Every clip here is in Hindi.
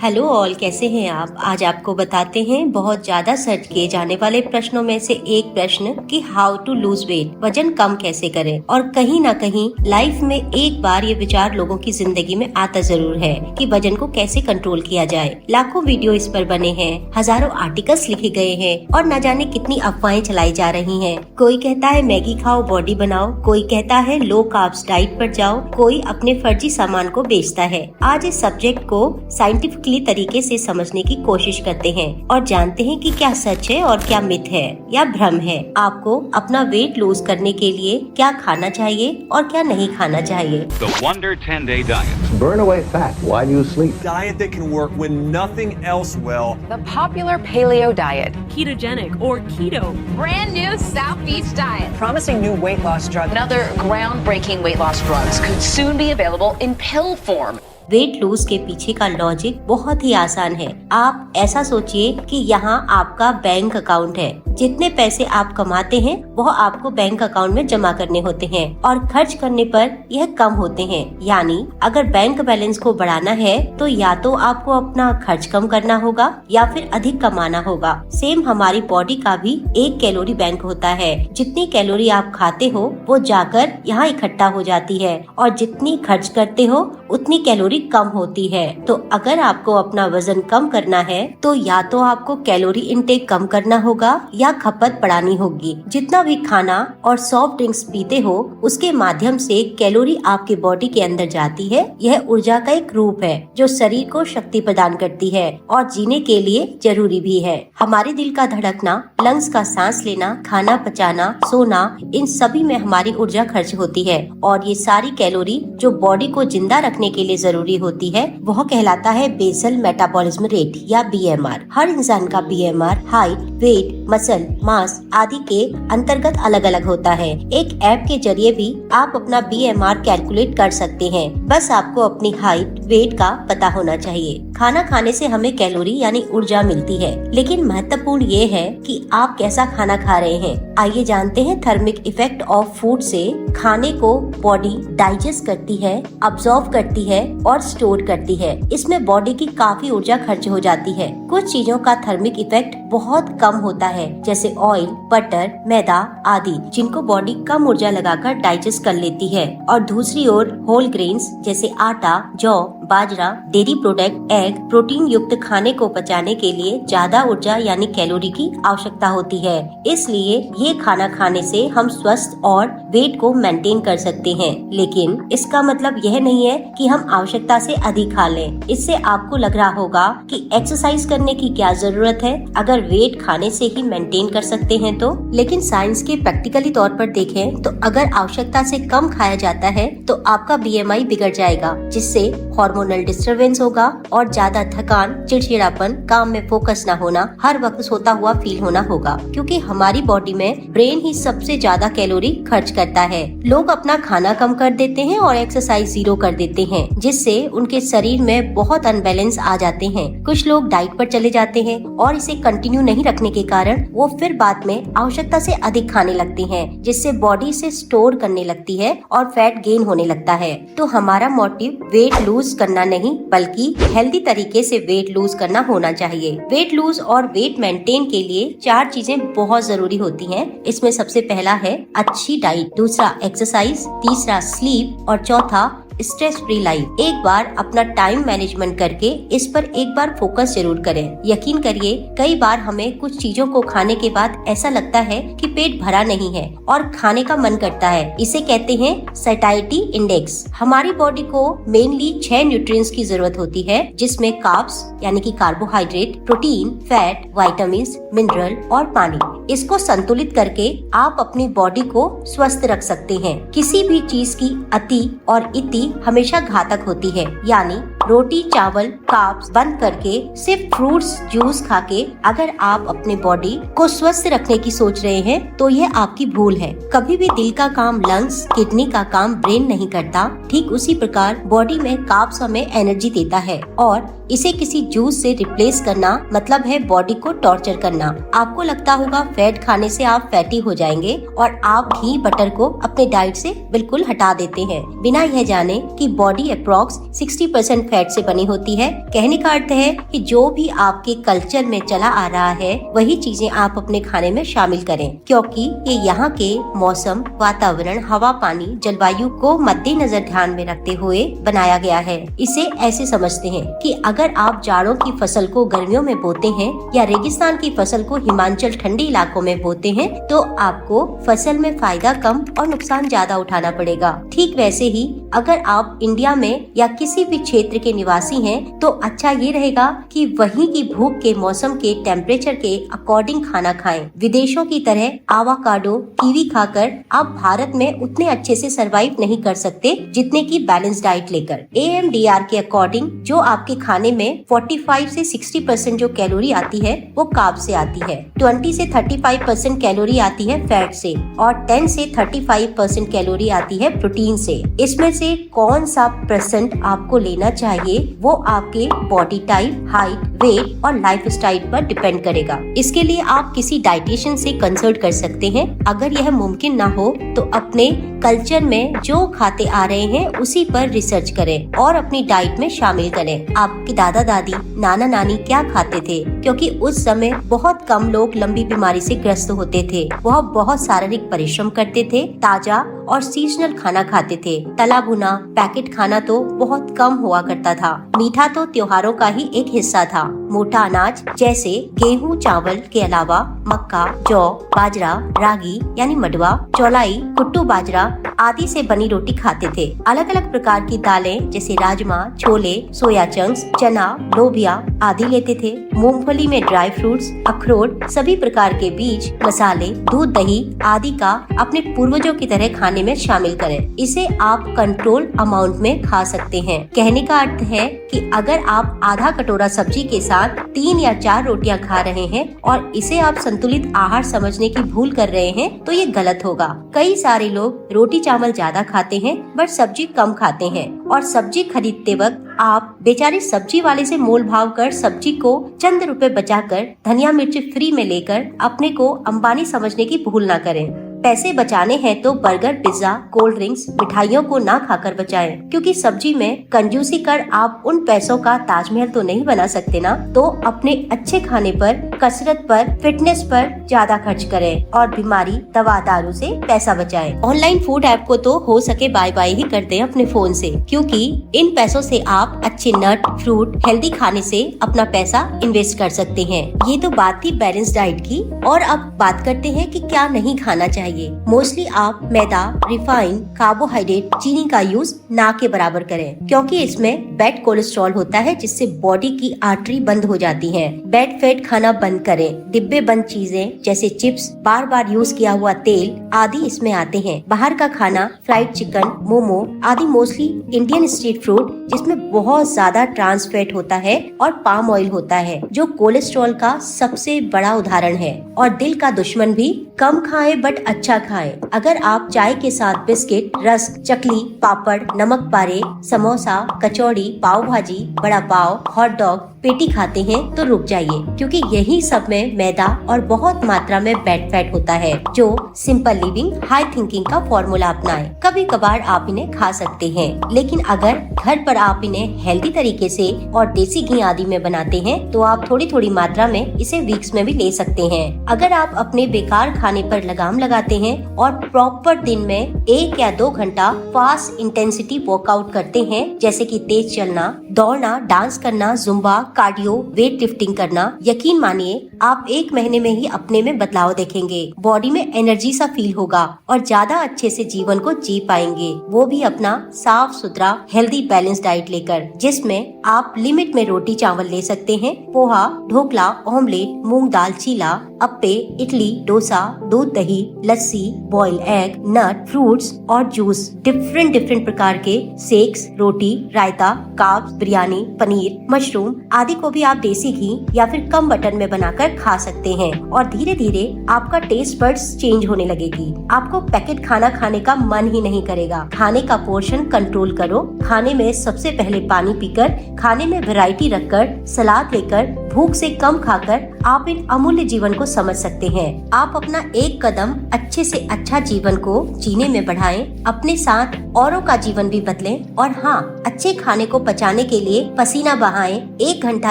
हेलो ऑल, कैसे हैं आप। आज आपको बताते हैं बहुत ज्यादा सर्च किए जाने वाले प्रश्नों में से एक प्रश्न कि हाउ टू लूज वेट, वजन कम कैसे करें। और कहीं ना कहीं लाइफ में एक बार ये विचार लोगों की जिंदगी में आता जरूर है कि वजन को कैसे कंट्रोल किया जाए। लाखों वीडियो इस पर बने हैं, हजारों आर्टिकल्स लिखे गए हैं और न जाने कितनी अफवाहें चलाई जा रही हैं। कोई कहता है मैगी खाओ बॉडी बनाओ, कोई कहता है लो कार्ब्स डाइट पर जाओ, कोई अपने फर्जी सामान को बेचता है। आज इस सब्जेक्ट को साइंटिफिकली तरीके से समझने की कोशिश करते हैं और जानते हैं कि क्या सच है और क्या मिथ है या भ्रम है। आपको अपना वेट लूज करने के लिए क्या खाना चाहिए और क्या नहीं खाना चाहिए। The Wonder 10-Day Diet. Burn away fat while you sleep. Diet that can work when nothing else will. The popular paleo diet. Ketogenic or keto. Brand new South Beach diet. Promising new weight loss drug. And other groundbreaking weight loss drugs could soon be available in pill form. Weight lose के पीछे का लॉजिक बहुत ही आसान है। आप ऐसा सोचिए कि यहाँ आपका बैंक अकाउंट है। जितने पैसे आप कमाते हैं वह आपको बैंक अकाउंट में जमा करने होते हैं और खर्च करने पर यह कम होते हैं। यानी अगर बैंक बैलेंस को बढ़ाना है तो या तो आपको अपना खर्च कम करना होगा या फिर अधिक कमाना होगा। सेम हमारी बॉडी का भी एक कैलोरी बैंक होता है। जितनी कैलोरी आप खाते हो वो जाकर यहाँ इकट्ठा हो जाती है और जितनी खर्च करते हो उतनी कैलोरी कम होती है। तो अगर आपको अपना वजन कम करना है तो या तो आपको कैलोरी इनटेक कम करना होगा या खपत बढ़ानी होगी। जितना भी खाना और सॉफ्ट ड्रिंक्स पीते हो उसके माध्यम से कैलोरी आपके बॉडी के अंदर जाती है। यह ऊर्जा का एक रूप है जो शरीर को शक्ति प्रदान करती है और जीने के लिए जरूरी भी है। हमारे दिल का धड़कना, लंग्स का सांस लेना, खाना पचाना, सोना, इन सभी में हमारी ऊर्जा खर्च होती है और ये सारी कैलोरी जो बॉडी को जिंदा रखने के लिए जरूरी होती है वह कहलाता है बेसल मेटाबॉलिज्म रेट या BMR। हर इंसान का BMR हाइट, वेट, मसल, मास आदि के अंतर्गत अलग अलग होता है। एक ऐप के जरिए भी आप अपना BMR कैलकुलेट कर सकते हैं। बस आपको अपनी हाइट, वेट का पता होना चाहिए। खाना खाने से हमें कैलोरी यानी ऊर्जा मिलती है, लेकिन महत्वपूर्ण ये है कि आप कैसा खाना खा रहे हैं। आइए जानते हैं थर्मिक इफेक्ट ऑफ फूड से। खाने को बॉडी डाइजेस्ट करती है, अब्सॉर्ब करती है और स्टोर करती है। इसमें बॉडी की काफी ऊर्जा खर्च हो जाती है। कुछ चीजों का थर्मिक इफेक्ट बहुत कम होता है जैसे ऑयल, बटर, मैदा आदि, जिनको बॉडी कम ऊर्जा लगाकर डाइजेस्ट कर लेती है। और दूसरी ओर होल ग्रेन्स जैसे आटा, जौ, बाजरा, डेयरी प्रोडक्ट, एग, प्रोटीन युक्त खाने को पचाने के लिए ज्यादा ऊर्जा यानी कैलोरी की आवश्यकता होती है। इसलिए ये खाना खाने से हम स्वस्थ और वेट को मेंटेन कर सकते हैं, लेकिन इसका मतलब यह नहीं है कि हम आवश्यकता से अधिक खा लें। इससे आपको लग रहा होगा कि एक्सरसाइज करने की क्या जरूरत है अगर वेट खाने से ही मेंटेन कर सकते हैं तो। लेकिन साइंस के प्रैक्टिकली तौर पर देखें तो अगर आवश्यकता से कम खाया जाता है तो आपका BMI बिगड़ जाएगा, जिससे हार्मोनल डिस्टरबेंस होगा और ज्यादा थकान, चिड़चिड़ापन, काम में फोकस न होना, हर वक्त सोता हुआ फील होना होगा। क्योंकि हमारी बॉडी में ब्रेन ही सबसे ज्यादा कैलोरी खर्च करता है। लोग अपना खाना कम कर देते हैं और एक्सरसाइज 0 कर देते हैं, जिससे उनके शरीर में बहुत अनबैलेंस आ जाते हैं। कुछ लोग डाइट पर चले जाते हैं और इसे कंटिन्यू नहीं रखने के कारण वो फिर बाद में आवश्यकता से अधिक खाने लगते हैं, जिससे बॉडी से स्टोर करने लगती है और फैट गेन होने लगता है। तो हमारा मोटिव वेट लूज करना नहीं बल्कि हेल्दी तरीके से वेट लूज करना होना चाहिए। वेट लूज और वेट मेंटेन के लिए 4 चीजें बहुत जरूरी होती हैं। इसमें सबसे पहला है अच्छी डाइट, दूसरा एक्सरसाइज, तीसरा स्लीप और चौथा स्ट्रेस फ्री लाइफ। एक बार अपना टाइम मैनेजमेंट करके इस पर एक बार फोकस जरूर करें। यकीन करिए कई बार हमें कुछ चीजों को खाने के बाद ऐसा लगता है कि पेट भरा नहीं है और खाने का मन करता है। इसे कहते हैं सैटिस्फैक्शन इंडेक्स। हमारी बॉडी को मेनली 6 न्यूट्रिएंट्स की जरूरत होती है, जिसमें कार्ब्स यानी कि carbohydrate, protein, fat, vitamin, mineral और पानी। इसको संतुलित करके आप अपनी बॉडी को स्वस्थ रख सकते हैं। किसी भी चीज की अति और इति हमेशा घातक होती है। यानी रोटी, चावल, कार्ब्स बंद करके सिर्फ फ्रूट्स, जूस खाके अगर आप अपने बॉडी को स्वस्थ रखने की सोच रहे हैं तो यह आपकी भूल है। कभी भी दिल का काम लंग्स, किडनी का काम ब्रेन नहीं करता। ठीक उसी प्रकार बॉडी में कार्ब्स हमें एनर्जी देता है और इसे किसी जूस से रिप्लेस करना मतलब है बॉडी को टॉर्चर करना। आपको लगता होगा फैट खाने से आप फैटी हो जाएंगे और आप घी, बटर को अपने डाइट से बिल्कुल हटा देते हैं बिना यह जाने कि बॉडी अप्रॉक्स 60% फैट से बनी होती है। कहने का अर्थ है कि जो भी आपके कल्चर में चला आ रहा है वही चीजें आप अपने खाने में शामिल करें, क्योंकि ये यहाँ के मौसम, वातावरण, हवा, पानी, जलवायु को मद्देनजर ध्यान में रखते हुए बनाया गया है। इसे ऐसे समझते हैं कि अगर आप जाड़ों की फसल को गर्मियों में बोते हैं या रेगिस्तान की फसल को हिमाचल ठंडे इलाकों में बोते हैं तो आपको फसल में फायदा कम और नुकसान ज्यादा उठाना पड़ेगा। ठीक वैसे ही अगर आप इंडिया में या किसी भी क्षेत्र के निवासी हैं तो अच्छा ये रहेगा कि वहीं की भूख के मौसम के टेम्परेचर के अकॉर्डिंग खाना खाएं। विदेशों की तरह आवाकाडो, कीवी खाकर आप भारत में उतने अच्छे से सरवाइव नहीं कर सकते जितने की बैलेंस डाइट लेकर। AMDR के अकॉर्डिंग जो आपके खाने में 45 से 60% जो कैलोरी आती है वो कार्ब से आती है, 20 से 35% कैलोरी आती है फैट से और 10 से 35% कैलोरी आती है प्रोटीन से। इसमें से कौन सा परसेंट आपको लेना चाहिए वो आपके बॉडी टाइप, हाइट, वेट और लाइफ स्टाइल पर डिपेंड करेगा। इसके लिए आप किसी डाइटिशियन से कंसल्ट कर सकते हैं। अगर यह मुमकिन ना हो तो अपने कल्चर में जो खाते आ रहे हैं उसी पर रिसर्च करें और अपनी डाइट में शामिल करें। आपके दादा दादी, नाना नानी क्या खाते थे, क्योंकि उस समय बहुत कम लोग लंबी बीमारी से ग्रस्त होते थे। वह बहुत शारीरिक परिश्रम करते थे, ताजा और सीजनल खाना खाते थे। तला भुना पैकेट खाना तो बहुत कम हुआ करता था। मीठा तो त्योहारों का ही एक हिस्सा था। मोटा अनाज जैसे गेहूं, चावल के अलावा मक्का, जौ, बाजरा, रागी यानी मडवा, चौलाई, कुट्टू बाजरा आदि से बनी रोटी खाते थे। अलग अलग प्रकार की दालें जैसे राजमा, छोले, सोया चंक्स, चना, लोबिया आदि लेते थे। मूंगफली में ड्राई फ्रूट्स, अखरोट, सभी प्रकार के बीज, मसाले, दूध, दही आदि का अपने पूर्वजों की तरह खाने में शामिल करें। इसे आप कंट्रोल अमाउंट में खा सकते हैं। कहने का अर्थ है कि अगर आप आधा कटोरा सब्जी के साथ 3 या 4 रोटियां खा रहे हैं और इसे आप संतुलित आहार समझने की भूल कर रहे हैं तो ये गलत होगा। कई सारे लोग रोटी चावल ज्यादा खाते हैं बट सब्जी कम खाते हैं और सब्जी खरीदते वक्त आप बेचारे सब्जी वाले से मोल भाव कर सब्जी को चंद रुपए बचाकर धनिया मिर्च फ्री में लेकर अपने को अंबानी समझने की भूल ना करें। पैसे बचाने हैं तो बर्गर, पिज्जा, कोल्ड ड्रिंक्स, मिठाइयों को ना खाकर बचाएं, क्योंकि सब्जी में कंजूसी कर आप उन पैसों का ताजमहल तो नहीं बना सकते ना। तो अपने अच्छे खाने पर, कसरत पर, फिटनेस पर ज्यादा खर्च करें और बीमारी, दवा, दारू से पैसा बचाएं। ऑनलाइन फूड ऐप को तो हो सके बाय बाय ही कर दें अपने फोन से, क्योंकि इन पैसों से आप अच्छे नट, फ्रूट, हेल्दी खाने से अपना पैसा इन्वेस्ट कर सकते हैं। ये तो बात थी बैलेंस डाइट की। और अब बात करते हैं कि क्या नहीं खाना चाहिए। मोस्टली आप मैदा, रिफाइन, कार्बोहाइड्रेट, चीनी का यूज ना के बराबर करें, क्योंकि इसमें बैड कोलेस्ट्रॉल होता है जिससे बॉडी की आर्टरी बंद हो जाती है। बैड फैट खाना बंद करें। डिब्बे बंद चीजें जैसे चिप्स, बार बार यूज किया हुआ तेल आदि इसमें आते हैं। बाहर का खाना, फ्राइड चिकन, मोमो आदि मोस्टली इंडियन स्ट्रीट फूड जिसमें बहुत ज्यादा ट्रांस फैट होता है और पाम ऑयल होता है, जो कोलेस्ट्रॉल का सबसे बड़ा उदाहरण है और दिल का दुश्मन भी। कम खाएं बट अच्छा खाएं। अगर आप चाय के साथ बिस्किट, रस्क, चकली, पापड़, नमक पारे, समोसा, कचौड़ी, पाव भाजी, बड़ा पाव, हॉट डॉग, पेटी खाते हैं तो रुक जाइए, क्योंकि यही सब में मैदा और बहुत मात्रा में बैड फैट होता है, जो सिंपल लिविंग, हाई थिंकिंग का फॉर्मूला अपनाएं। कभी कभार आप इन्हें खा सकते हैं, लेकिन अगर घर पर आप इन्हें हेल्दी तरीके से और देसी घी आदि में बनाते हैं तो आप थोड़ी थोड़ी मात्रा में इसे वीक्स में भी ले सकते हैं। अगर आप अपने बेकार खाने पर लगाम लगाते हैं और प्रॉपर दिन में 1 या 2 घंटा फास्ट इंटेंसिटी वर्कआउट करते हैं, जैसे कि तेज चलना, दौड़ना, डांस करना, जुम्बा, कार्डियो, वेट लिफ्टिंग करना, यकीन मानिए आप 1 महीने में ही अपने में बदलाव देखेंगे। बॉडी में एनर्जी सा फील होगा और ज्यादा अच्छे से जीवन को जी पाएंगे, वो भी अपना साफ सुथरा हेल्दी बैलेंस डाइट लेकर, जिसमें आप लिमिट में रोटी चावल ले सकते हैं। पोहा, ढोकला, ऑमलेट, मूंग दाल चीला, अप्पे, इडली, डोसा, दूध, दही, लस्सी, बॉइल्ड एग, नट, फ्रूट्स और जूस, डिफरेंट प्रकार के शेक्स, रोटी, रायता, कार्ब्स, बिरयानी, पनीर, मशरूम आदि को भी आप देसी घी या फिर कम बटर में बनाकर खा सकते हैं और धीरे धीरे आपका टेस्ट बड्स चेंज होने लगेगी। आपको पैकेट खाना खाने का मन ही नहीं करेगा। खाने का पोर्शन कंट्रोल करो। खाने में सबसे पहले पानी पीकर, खाने में वैरायटी रखकर, सलाद लेकर, भूख से कम खाकर आप इन अमूल्य जीवन को समझ सकते हैं। आप अपना एक कदम अच्छे से अच्छा जीवन को जीने में बढ़ाएं, अपने साथ औरों का जीवन भी बदलें और हाँ, अच्छे खाने को पचाने के लिए पसीना बहाएं, 1 घंटा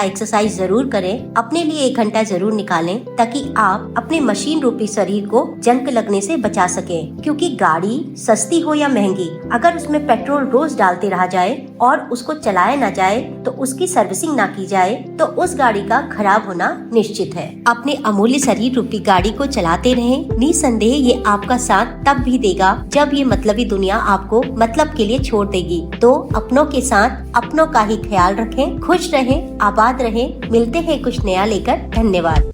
एक्सरसाइज जरूर करें, अपने लिए 1 घंटा जरूर निकालें ताकि आप अपने मशीन रूपी शरीर को जंग लगने से बचा सकें। क्योंकि गाड़ी सस्ती हो या महंगी, अगर उसमें पेट्रोल रोज डालते रहा जाए और उसको चलाया न जाए तो उसकी सर्विसिंग ना की जाए तो उस गाड़ी का खराब होना निश्चित है। अपने अमूल्य शरीर रूपी गाड़ी को चलाते रहें, निसंदेह ये आपका साथ तब भी देगा जब ये मतलबी दुनिया आपको मतलब के लिए छोड़ देगी। तो अपनों के साथ अपनों का ही ख्याल रखें, खुश रहें, आबाद रहें। मिलते हैं कुछ नया लेकर। धन्यवाद।